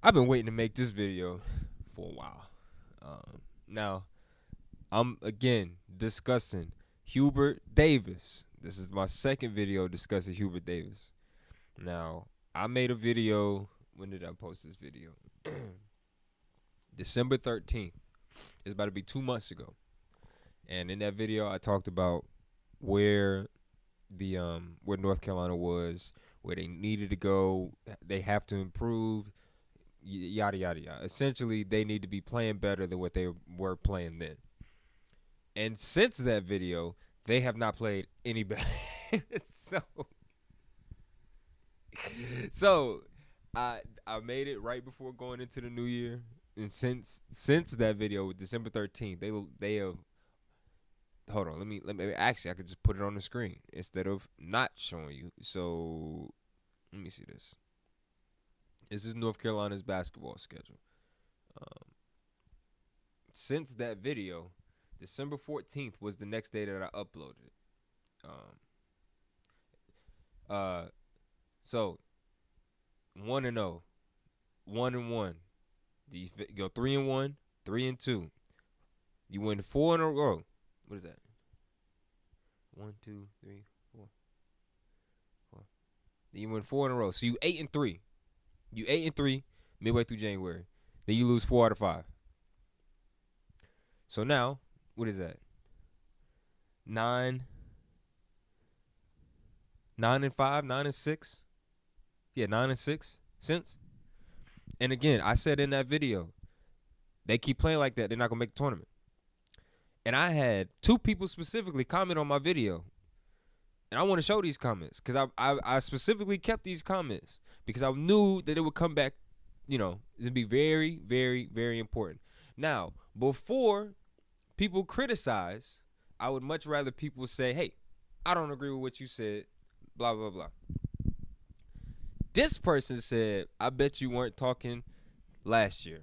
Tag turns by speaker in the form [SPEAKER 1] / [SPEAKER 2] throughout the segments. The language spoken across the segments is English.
[SPEAKER 1] I've been waiting to make this video for a while. Now, I'm again discussing Hubert Davis. This is my second video discussing Hubert Davis. Now, I made a video. When did I post this video? December 13th. It's about to be 2 months ago. And in that video, I talked about where where North Carolina was, where they needed to go. They have to improve. Yada yada yada. Essentially, they need to be playing better than what they were playing then. And since that video, they have not played any better. so, so I made it right before going into the new year, and since that video, December 13th, they have. Hold on, let me actually I could just put it on the screen instead of not showing you. So let me see this. This is North Carolina's basketball schedule. Since that video, December 14th was the next day that I uploaded it. So 1-0, 1-1. You go 3-1, 3-2. You win 4 in a row. What is that? 1, 2, 3, 4. Then you win 4 in a row. So you 8-3. You 8-3 midway through January. Then you lose 4 out of 5. So now, what is that? 9-5, 9-6. Yeah, 9-6 since. And again, I said in that video, they keep playing like that, they're not gonna make the tournament. And I had 2 people specifically comment on my video. And I want to show these comments because I specifically kept these comments because I knew that it would come back, it'd be very, very, very important. Now, before people criticize, I would much rather people say, hey, I don't agree with what you said, blah, blah, blah. This person said, I bet you weren't talking last year.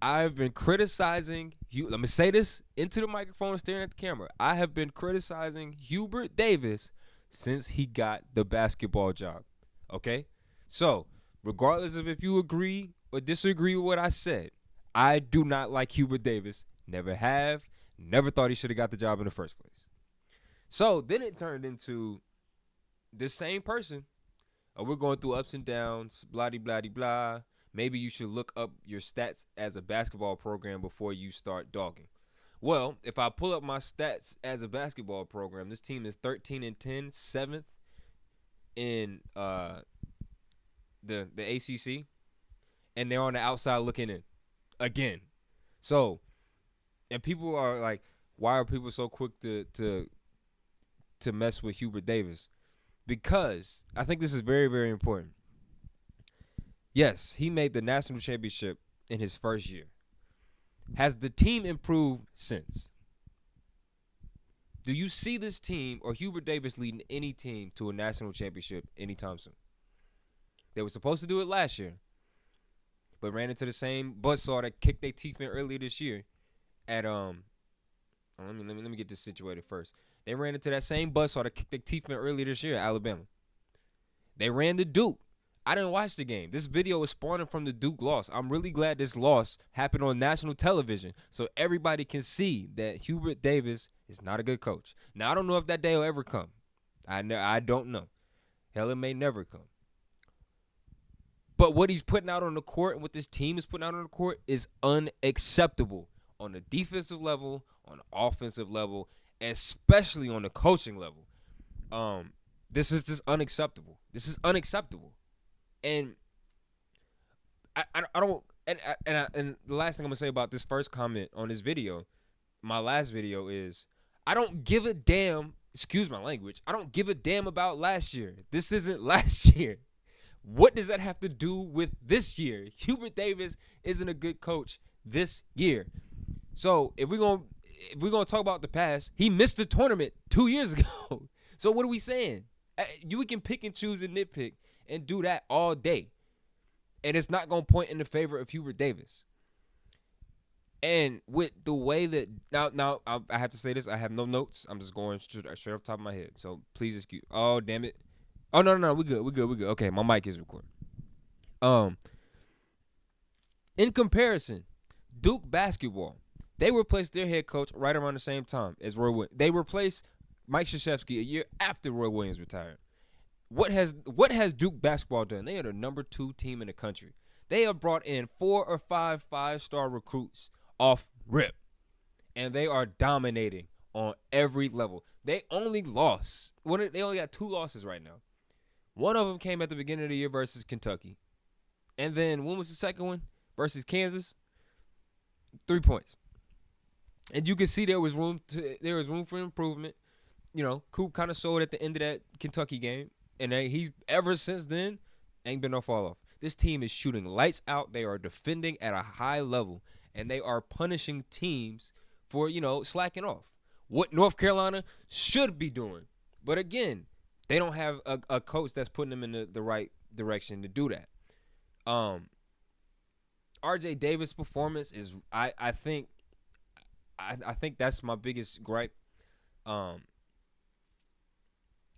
[SPEAKER 1] I've been criticizing you. Let me say this into the microphone, staring at the camera. I have been criticizing Hubert Davis since he got the basketball job. Okay? So, regardless of if you agree or disagree with what I said, I do not like Hubert Davis. Never have. Never thought he should have got the job in the first place. So, then it turned into this same person. Oh, we're going through ups and downs, blah-de-blah-de-blah. Maybe you should look up your stats as a basketball program before you start dogging. Well, if I pull up my stats as a basketball program, this team is 13-10, 7th in the ACC, and they're on the outside looking in again. So, and people are like, why are people so quick to mess with Hubert Davis? Because I think this is very, very important. Yes, he made the national championship in his first year. Has the team improved since? Do you see this team or Hubert Davis leading any team to a national championship anytime soon? They were supposed to do it last year, but ran into the same buzzsaw that kicked their teeth in earlier this year at let me get this situated first. They ran into that same buzzsaw that kicked their teeth in earlier this year at Alabama. They ran to Duke. I didn't watch the game. This video was spawning from the Duke loss. I'm really glad this loss happened on national television so everybody can see that Hubert Davis is not a good coach. Now, I don't know if that day will ever come. I don't know. Hell, it may never come. But what he's putting out on the court and what this team is putting out on the court is unacceptable on the defensive level, on the offensive level, especially on the coaching level. This is just unacceptable. This is unacceptable. And I don't and the last thing I'm gonna say about this first comment on this video, my last video is I don't give a damn. Excuse my language. I don't give a damn about last year. This isn't last year. What does that have to do with this year? Hubert Davis isn't a good coach this year. So if we're gonna talk about the past, he missed the tournament 2 years ago. So what are we saying? We can pick and choose and nitpick and do that all day. And it's not going to point in the favor of Hubert Davis. And with the way that now I have to say this, I have no notes. I'm just going straight off the top of my head. So please excuse. Oh, damn it. Oh, no, we good. Okay, my mic is recording. In comparison, Duke basketball, they replaced their head coach right around the same time as Roy Williams. They replaced Mike Krzyzewski a year after Roy Williams retired. What has Duke basketball done? They are the number 2 team in the country. They have brought in 4 or 5 5-star recruits off rip, and they are dominating on every level. They only lost. They only got 2 losses right now. One of them came at the beginning of the year versus Kentucky, and then when was the second one? Versus Kansas. 3 points. And you can see there was room for improvement. You know, Coop kind of showed at the end of that Kentucky game. And he's ever since then ain't been no fall off. This team is shooting lights out. They are defending at a high level. And they are punishing teams for, slacking off. What North Carolina should be doing. But again, they don't have a coach that's putting them in the right direction to do that. RJ Davis' performance is I think that's my biggest gripe.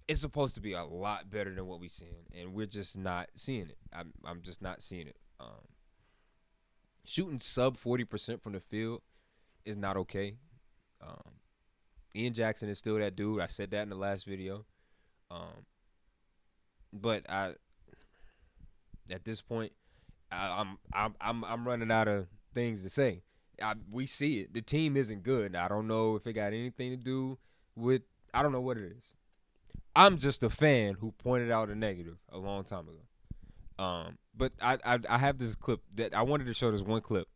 [SPEAKER 1] It's supposed to be a lot better than what we're seeing, and we're just not seeing it. I'm just not seeing it. Shooting sub 40% from the field is not okay. Ian Jackson is still that dude. I said that in the last video. But at this point, I'm running out of things to say. We see it. The team isn't good. I don't know if it got anything to do with. I don't know what it is. I'm just a fan who pointed out a negative a long time ago. But I have this clip that I wanted to show. This one clip.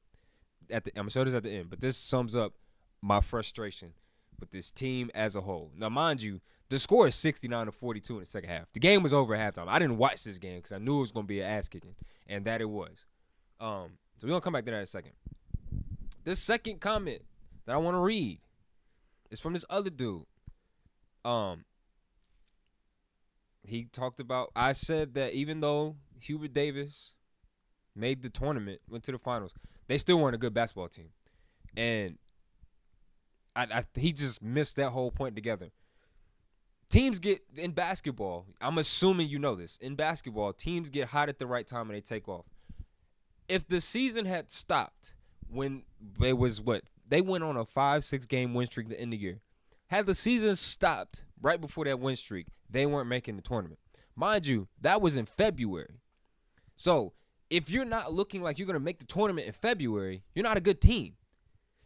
[SPEAKER 1] I'm gonna show this at the end. But this sums up my frustration with this team as a whole. Now, mind you, the score is 69-42 in the second half. The game was over at halftime. I didn't watch this game because I knew it was gonna be an ass kicking, and that it was. So we're gonna come back to that in a second. This second comment that I want to read is from this other dude. He talked about, I said that even though Hubert Davis made the tournament, went to the finals, they still weren't a good basketball team. And he just missed that whole point together. Teams get, in basketball, I'm assuming you know this, in basketball, teams get hot at the right time and they take off. If the season had stopped when they went on a 5-6 game win streak at the end of the year. Had the season stopped right before that win streak, they weren't making the tournament. Mind you, that was in February. So if you're not looking like you're going to make the tournament in February, you're not a good team.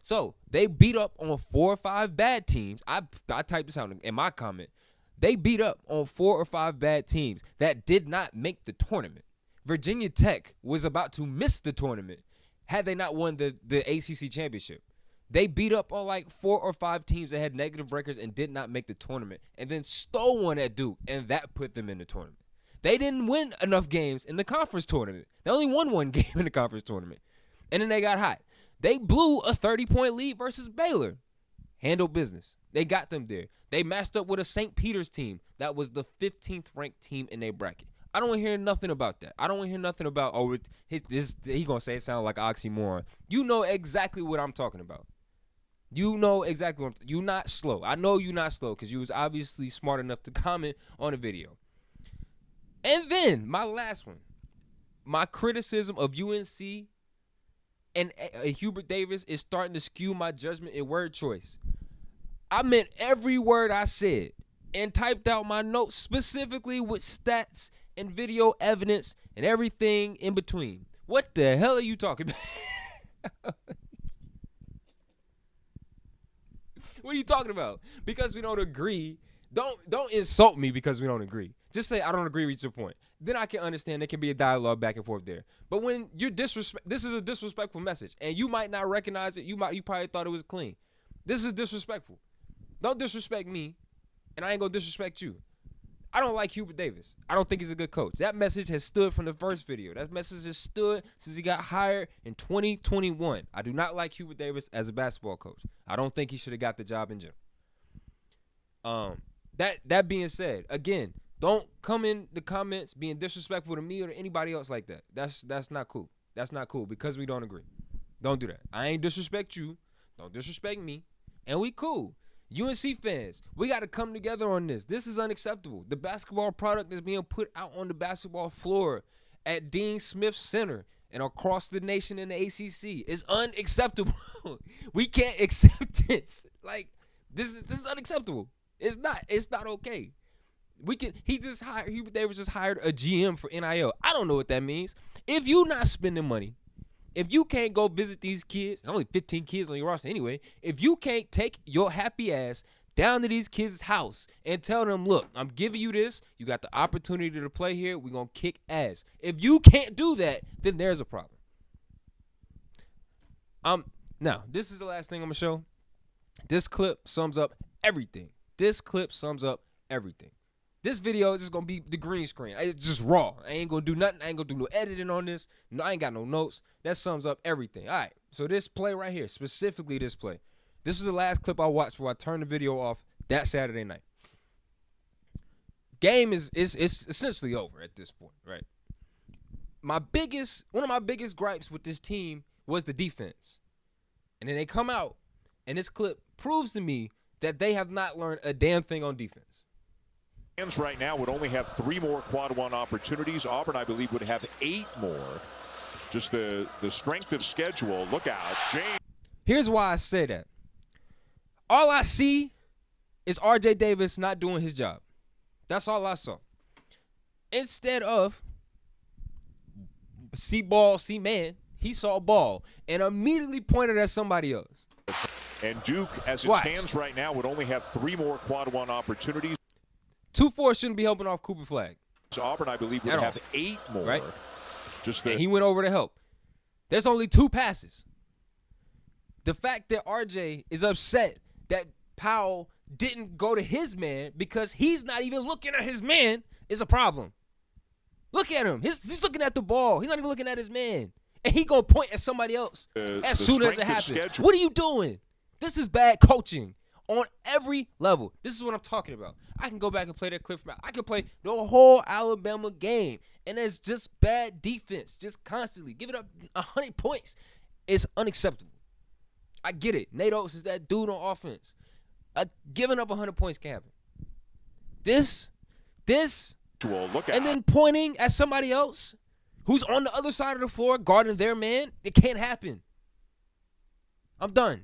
[SPEAKER 1] So they beat up on 4 or 5 bad teams. I typed this out in my comment. They beat up on 4 or 5 bad teams that did not make the tournament. Virginia Tech was about to miss the tournament had they not won the ACC championship. They beat up on like 4 or 5 teams that had negative records and did not make the tournament, and then stole one at Duke, and that put them in the tournament. They didn't win enough games in the conference tournament. They only won 1 game in the conference tournament, and then they got hot. They blew a 30-point lead versus Baylor. Handled business. They got them there. They matched up with a St. Peter's team that was the 15th ranked team in their bracket. I don't want to hear nothing about that. I don't want to hear nothing about, he going to say it sounds like oxymoron. You know exactly what I'm talking about. You know exactly what you're not slow. I know you're not slow because you was obviously smart enough to comment on the video. And then, my last one. My criticism of UNC and Hubert Davis is starting to skew my judgment in word choice. I meant every word I said and typed out my notes specifically with stats and video evidence and everything in between. What the hell are you talking about? What are you talking about? Because we don't agree. Don't insult me because we don't agree. Just say I don't agree with your point. Then I can understand there can be a dialogue back and forth there. But when you're this is a disrespectful message, and you might not recognize it. You probably thought it was clean. This is disrespectful. Don't disrespect me, and I ain't gonna disrespect you. I don't like Hubert Davis. I don't think he's a good coach. That message has stood from the first video. That message has stood since he got hired in 2021. I do not like Hubert Davis as a basketball coach. I don't think he should have got the job in general. That being said, again, don't come in the comments being disrespectful to me or to anybody else like that. That's not cool. That's not cool because we don't agree. Don't do that. I ain't disrespect you. Don't disrespect me. And we cool. UNC fans, we got to come together on this. This is unacceptable. The basketball product is being put out on the basketball floor at Dean Smith Center and across the nation in the ACC is unacceptable. We can't accept this. Like, this is unacceptable. It's not okay. Hubert Davis just hired a GM for NIL. I don't know what that means. If you not spending money, if you can't go visit these kids, there's only 15 kids on your roster anyway. If you can't take your happy ass down to these kids' house and tell them, look, I'm giving you this. You got the opportunity to play here. We're going to kick ass. If you can't do that, then there's a problem. Now, this is the last thing I'm going to show. This clip sums up everything. This video is just going to be the green screen. It's just raw. I ain't going to do nothing. I ain't going to do no editing on this. No, I ain't got no notes. That sums up everything. All right, so this play right here, specifically this play. This is the last clip I watched before I turned the video off that Saturday night. Game is essentially over at this point, right? One of my biggest gripes with this team was the defense. And then they come out, and this clip proves to me that they have not learned a damn thing on defense.
[SPEAKER 2] Right now would only have 3 more quad 1 opportunities. Auburn, I believe, would have 8 more. Just the strength of schedule. Look out. James.
[SPEAKER 1] Here's why I say that. All I see is R.J. Davis not doing his job. That's all I saw. Instead of see ball, see man, he saw ball and immediately pointed at somebody else.
[SPEAKER 2] And Duke, as it stands right now, would only have 3 more quad 1 opportunities.
[SPEAKER 1] 2-4 shouldn't be helping off Cooper Flag.
[SPEAKER 2] Auburn, I believe, would have 8 more.
[SPEAKER 1] Right?
[SPEAKER 2] And
[SPEAKER 1] he went over to help. There's only 2 passes. The fact that RJ is upset that Powell didn't go to his man because he's not even looking at his man is a problem. Look at him. He's looking at the ball. He's not even looking at his man. And he going to point at somebody else as soon as it happens. What are you doing? This is bad coaching on every level. This is what I'm talking about. I can go back and play that clip. I can play the whole Alabama game. And it's just bad defense. Just constantly. Give it up 100 points. It's unacceptable. I get it. Nate Oates is that dude on offense. Giving up 100 points can happen. This, and then pointing at somebody else who's on the other side of the floor guarding their man, it can't happen. I'm done.